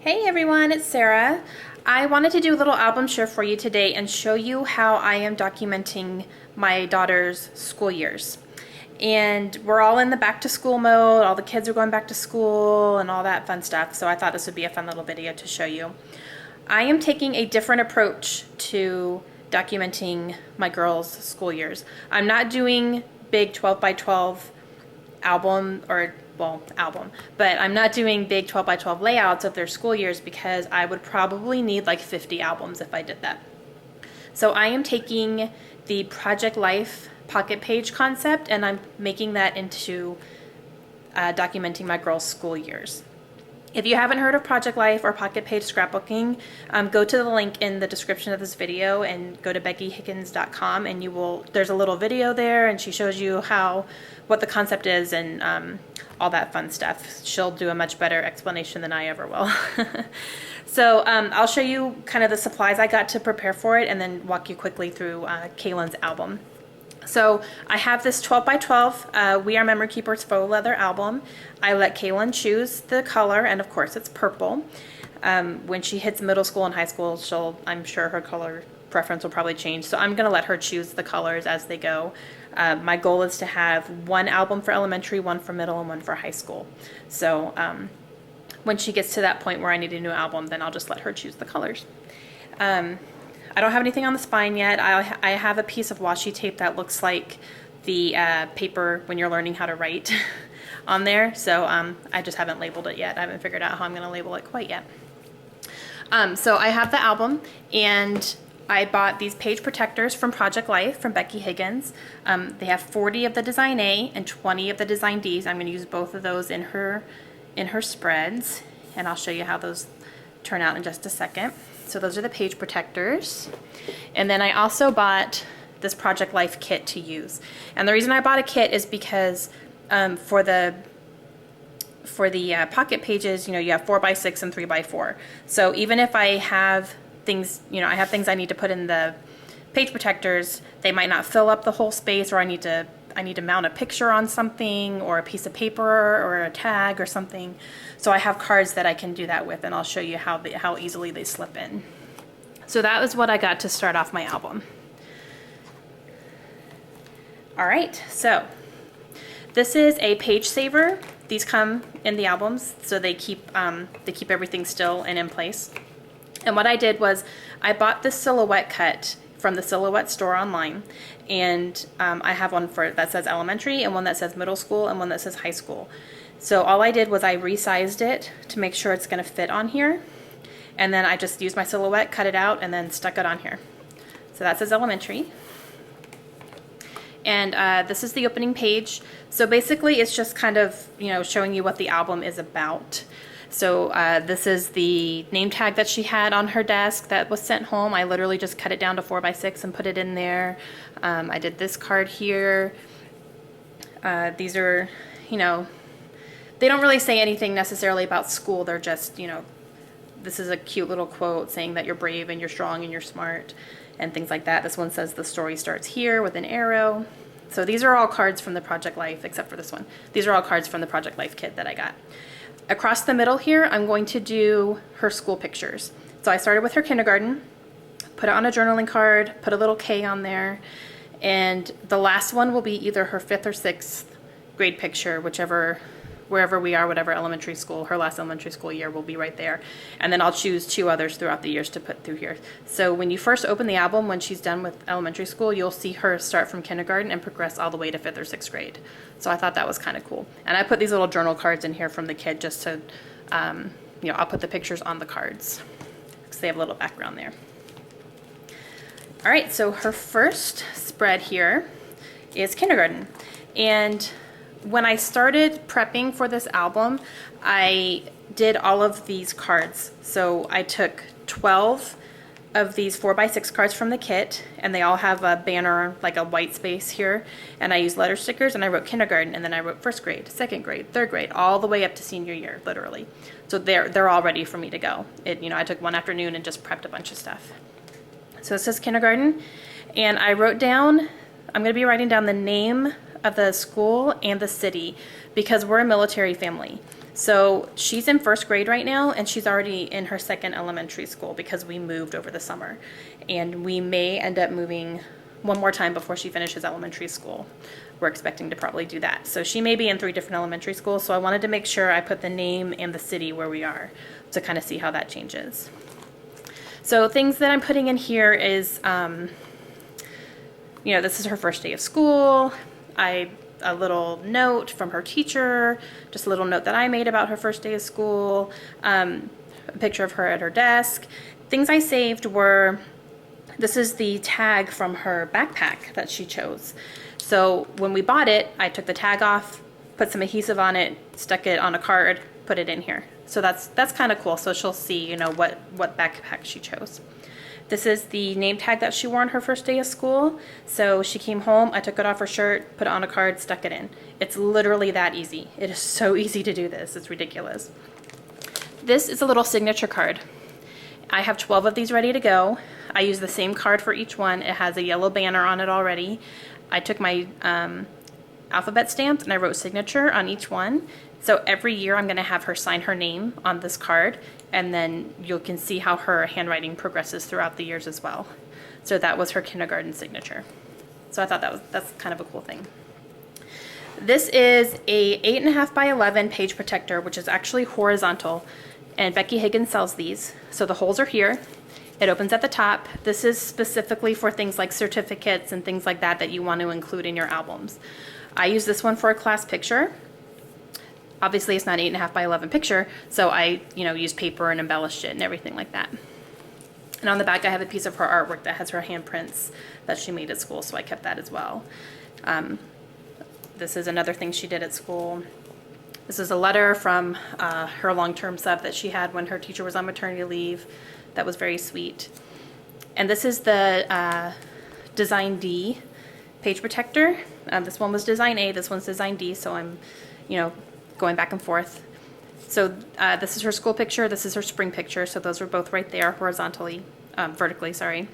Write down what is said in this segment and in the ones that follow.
Hey everyone, it's Sarah. I wanted to do a little album share for you today and show you how I am documenting my daughter's school years. And we're all in the back to school mode, all the kids are going back to school and all that fun stuff, so I thought this would be a fun little video to show you. I am taking a different approach to documenting my girls' school years. I'm not doing big 12 by 12 album, but I'm not doing big 12 by 12 layouts of their school years because I would probably need like 50 albums if I did that. So I am taking the Project Life pocket page concept and I'm making that into documenting my girls' school years. If you haven't heard of Project Life or pocket page scrapbooking, go to the link in the description of this video and go to beckyhiggins.com and there's a little video there and she shows you what the concept is and all that fun stuff. She'll do a much better explanation than I ever will. So I'll show you kind of the supplies I got to prepare for it and then walk you quickly through Kaylin's album. So I have this 12 by 12 We Are Memory Keepers faux leather album. I let Kaylin choose the color, and of course it's purple. When she hits middle school and high school, I'm sure her color preference will probably change. So I'm going to let her choose the colors as they go. My goal is to have one album for elementary, one for middle, and one for high school. So when she gets to that point where I need a new album, then I'll just let her choose the colors. I don't have anything on the spine yet. I have a piece of washi tape that looks like the paper when you're learning how to write on there. So I just haven't labeled it yet. I haven't figured out how I'm going to label it quite yet. So I have the album and I bought these page protectors from Project Life from Becky Higgins. They have 40 of the Design A and 20 of the Design Ds. I'm going to use both of those in her spreads, and I'll show you how those turn out in just a second. So those are the page protectors. And then I also bought this Project Life kit to use. And the reason I bought a kit is because for the pocket pages, you have 4x6 and 3x4. So even if I have things, I have things I need to put in the page protectors, they might not fill up the whole space, or I need to mount a picture on something or a piece of paper or a tag or something. So I have cards that I can do that with, and I'll show you how easily they slip in. So that was what I got to start off my album. All right, so this is a page saver. These come in the albums, so they keep everything still and in place. And what I did was I bought this silhouette cut from the Silhouette store online, and I have one that says elementary and one that says middle school and one that says high school. So all I did was I resized it to make sure it's going to fit on here, and then I just used my silhouette, cut it out, and then stuck it on here. So that says elementary. And this is the opening page. So basically it's just kind of showing you what the album is about. So this is the name tag that she had on her desk that was sent home. I literally just cut it down to 4x6 and put it in there. I did this card here. These are, they don't really say anything necessarily about school. They're just, this is a cute little quote saying that you're brave and you're strong and you're smart and things like that. This one says the story starts here with an arrow. So these are all cards from the Project Life, except for this one. These are all cards from the Project Life kit that I got. Across the middle here, I'm going to do her school pictures. So I started with her kindergarten, put it on a journaling card, put a little K on there, and the last one will be either her 5th or 6th grade picture, wherever we are, whatever elementary school, her last elementary school year will be right there. And then I'll choose 2 others throughout the years to put through here. So when you first open the album, when she's done with elementary school, you'll see her start from kindergarten and progress all the way to 5th or 6th grade. So I thought that was kind of cool. And I put these little journal cards in here from the kid just to, I'll put the pictures on the cards because they have a little background there. All right, so her first spread here is kindergarten. And when I started prepping for this album, I did all of these cards. So I took 12 of these 4x6 cards from the kit, and they all have a banner, like a white space here, and I used letter stickers, and I wrote kindergarten, and then I wrote 1st grade, 2nd grade, 3rd grade, all the way up to senior year, literally. So they're all ready for me to go. I took one afternoon and just prepped a bunch of stuff. So it says kindergarten, and I wrote down, I'm going to be writing down the name of the school and the city because we're a military family. So she's in first grade right now, and she's already in her second elementary school because we moved over the summer. And we may end up moving one more time before she finishes elementary school. We're expecting to probably do that. So she may be in 3 different elementary schools, so I wanted to make sure I put the name and the city where we are to kind of see how that changes. So things that I'm putting in here is, this is her first day of school. A little note from her teacher, just a little note that I made about her first day of school, a picture of her at her desk. Things I saved were, this is the tag from her backpack that she chose. So when we bought it, I took the tag off, put some adhesive on it, stuck it on a card, put it in here. So that's kind of cool. So she'll see, what backpack she chose. This is the name tag that she wore on her first day of school. So she came home, I took it off her shirt, put it on a card, stuck it in. It's literally that easy. It is so easy to do this. It's ridiculous. This is a little signature card. I have 12 of these ready to go. I use the same card for each one. It has a yellow banner on it already. I took my alphabet stamps and I wrote signature on each one. So every year I'm going to have her sign her name on this card, and then you can see how her handwriting progresses throughout the years as well. So that was her kindergarten signature. So I thought that's kind of a cool thing. This is a 8.5 by 11 page protector, which is actually horizontal, and Becky Higgins sells these. So the holes are here. It opens at the top. This is specifically for things like certificates and things like that you want to include in your albums. I use this one for a class picture. Obviously it's not 8.5 by 11 picture, so I use paper and embellished it and everything like that. And on the back I have a piece of her artwork that has her handprints that she made at school, so I kept that as well. This is another thing she did at school. This is a letter from her long-term sub that she had when her teacher was on maternity leave. That was very sweet. And this is the Design D page protector. This one was Design A, this one's Design D, so I'm, going back and forth. So this is her school picture, this is her spring picture, so those are both right there vertically, sorry.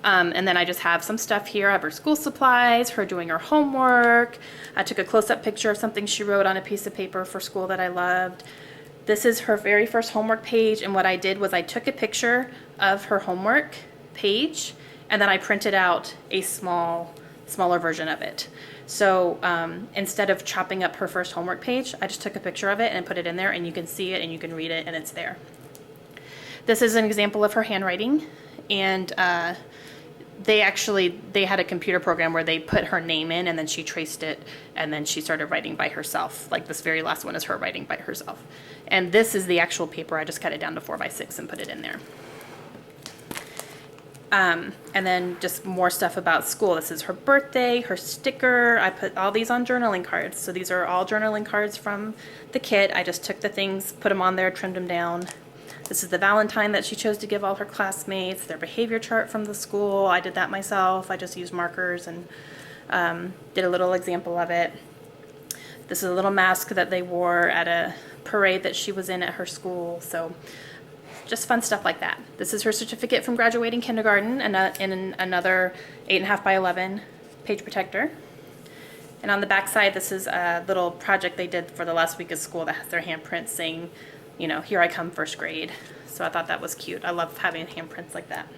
And then I just have some stuff here. I have her school supplies, her doing her homework. I took a close-up picture of something she wrote on a piece of paper for school that I loved. This is her very first homework page, and what I did was I took a picture of her homework page, and then I printed out a smaller version of it. So instead of chopping up her first homework page, I just took a picture of it and put it in there, and you can see it and you can read it and it's there. This is an example of her handwriting, and they had a computer program where they put her name in and then she traced it and then she started writing by herself. Like this very last one is her writing by herself. And this is the actual paper. I just cut it down to 4x6 and put it in there. And then just more stuff about school. This is her birthday, her sticker. I put all these on journaling cards. So these are all journaling cards from the kit. I just took the things, put them on there, trimmed them down. This is the Valentine that she chose to give all her classmates, their behavior chart from the school. I did that myself. I just used markers and did a little example of it. This is a little mask that they wore at a parade that she was in at her school. So just fun stuff like that. This is her certificate from graduating kindergarten, and in another 8.5 by 11 page protector. And on the back side, this is a little project they did for the last week of school that has their handprints saying, here I come, first grade. So I thought that was cute. I love having handprints like that.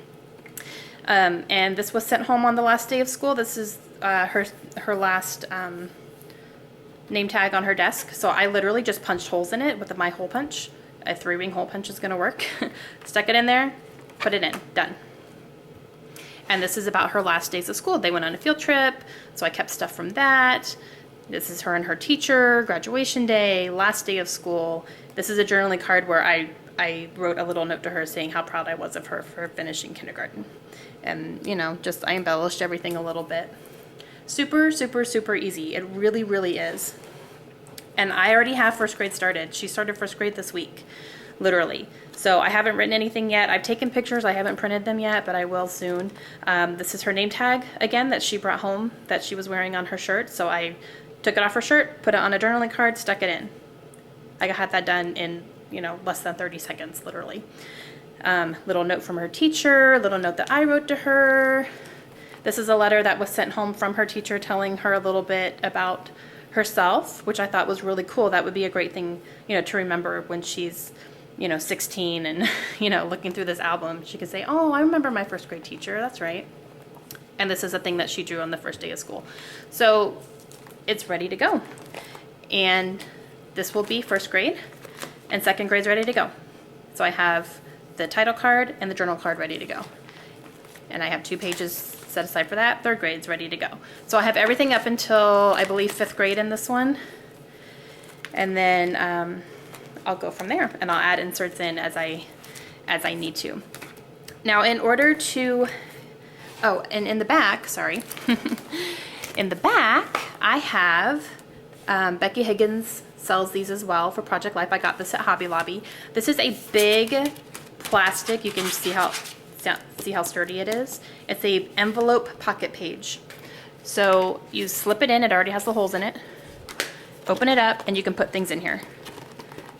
And this was sent home on the last day of school. This is her last name tag on her desk. So I literally just punched holes in it with my hole punch. A 3-ring hole punch is going to work. Stuck it in there, put it in, done. And this is about her last days of school. They went on a field trip, so I kept stuff from that. This is her and her teacher, graduation day, last day of school. This is a journaling card where I wrote a little note to her saying how proud I was of her for finishing kindergarten. And, just I embellished everything a little bit. Super, super, super easy. It really, really is. And I already have first grade started. She started first grade this week, literally. So I haven't written anything yet. I've taken pictures. I haven't printed them yet, but I will soon. This is her name tag, again, that she brought home that she was wearing on her shirt. So I took it off her shirt, put it on a journaling card, stuck it in. I had that done in, less than 30 seconds, literally. Little note from her teacher, little note that I wrote to her. This is a letter that was sent home from her teacher telling her a little bit about herself, which I thought was really cool. That would be a great thing, to remember when she's, 16 and, looking through this album. She could say, oh, I remember my first grade teacher. That's right. And this is a thing that she drew on the first day of school. So it's ready to go. And this will be first grade, and second grade's ready to go. So I have the title card and the journal card ready to go. And I have 2 pages set aside for that. Third grade's ready to go. So I have everything up until, I believe, 5th grade in this one. And then I'll go from there, and I'll add inserts in as I need to. Now, in order to, and in the back, sorry, in the back, I have Becky Higgins sells these as well for Project Life. I got this at Hobby Lobby. This is a big plastic. You can see how sturdy it is. It's a envelope pocket page. So you slip it in. It already has the holes in it. Open it up, and you can put things in here.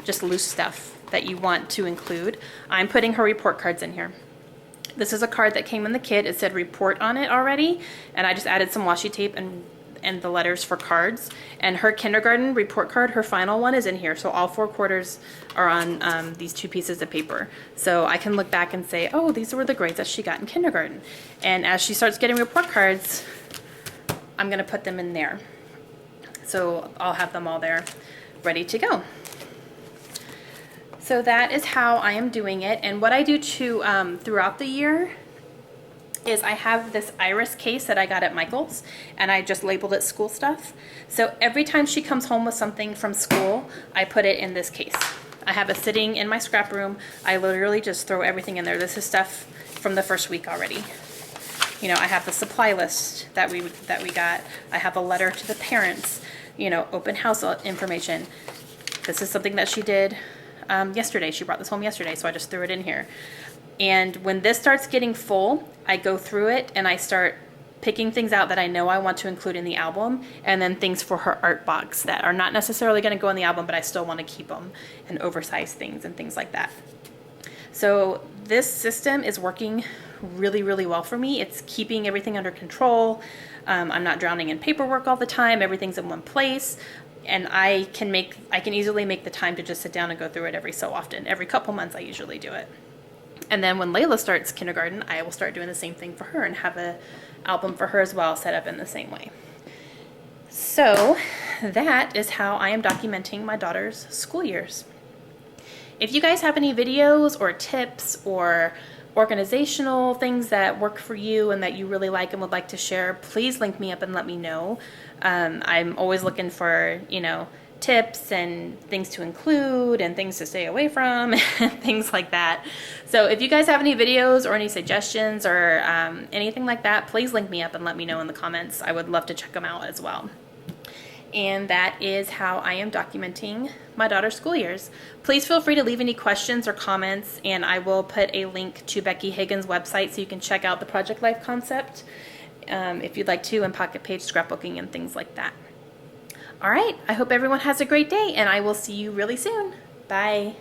Just loose stuff that you want to include. I'm putting her report cards in here. This is a card that came in the kit. It said report on it already, and I just added some washi tape and the letters for cards. And her kindergarten report card, her final one, is in here. So all 4 quarters are on these 2 pieces of paper. So I can look back and say, oh, these were the grades that she got in kindergarten. And as she starts getting report cards, I'm going to put them in there. So I'll have them all there ready to go. So that is how I am doing it. And what I do too throughout the year is I have this iris case that I got at Michael's, and I just labeled it school stuff. So every time she comes home with something from school, I put it in this case. I have it sitting in my scrap room. I literally just throw everything in there. This is stuff from the first week already. I have the supply list that we got. I have a letter to the parents, open house information. This is something that she did yesterday. She brought this home yesterday, so I just threw it in here. And when this starts getting full, I go through it and I start picking things out that I know I want to include in the album, and then things for her art box that are not necessarily going to go in the album, but I still want to keep them, and oversized things and things like that. So this system is working really, really well for me. It's keeping everything under control. I'm not drowning in paperwork all the time. Everything's in one place. And I can easily make the time to just sit down and go through it every so often. Every couple months I usually do it. And then when Layla starts kindergarten, I will start doing the same thing for her and have an album for her as well, set up in the same way. So that is how I am documenting my daughter's school years. If you guys have any videos or tips or organizational things that work for you and that you really like and would like to share, please link me up and let me know. I'm always looking for, tips and things to include and things to stay away from and things like that. So if you guys have any videos or any suggestions or anything like that, please link me up and let me know in the comments. I would love to check them out as well. And that is how I am documenting my daughter's school years. Please feel free to leave any questions or comments, and I will put a link to Becky Higgins' website so you can check out the Project Life concept if you'd like to, and pocket page scrapbooking and things like that. All right, I hope everyone has a great day, and I will see you really soon. Bye.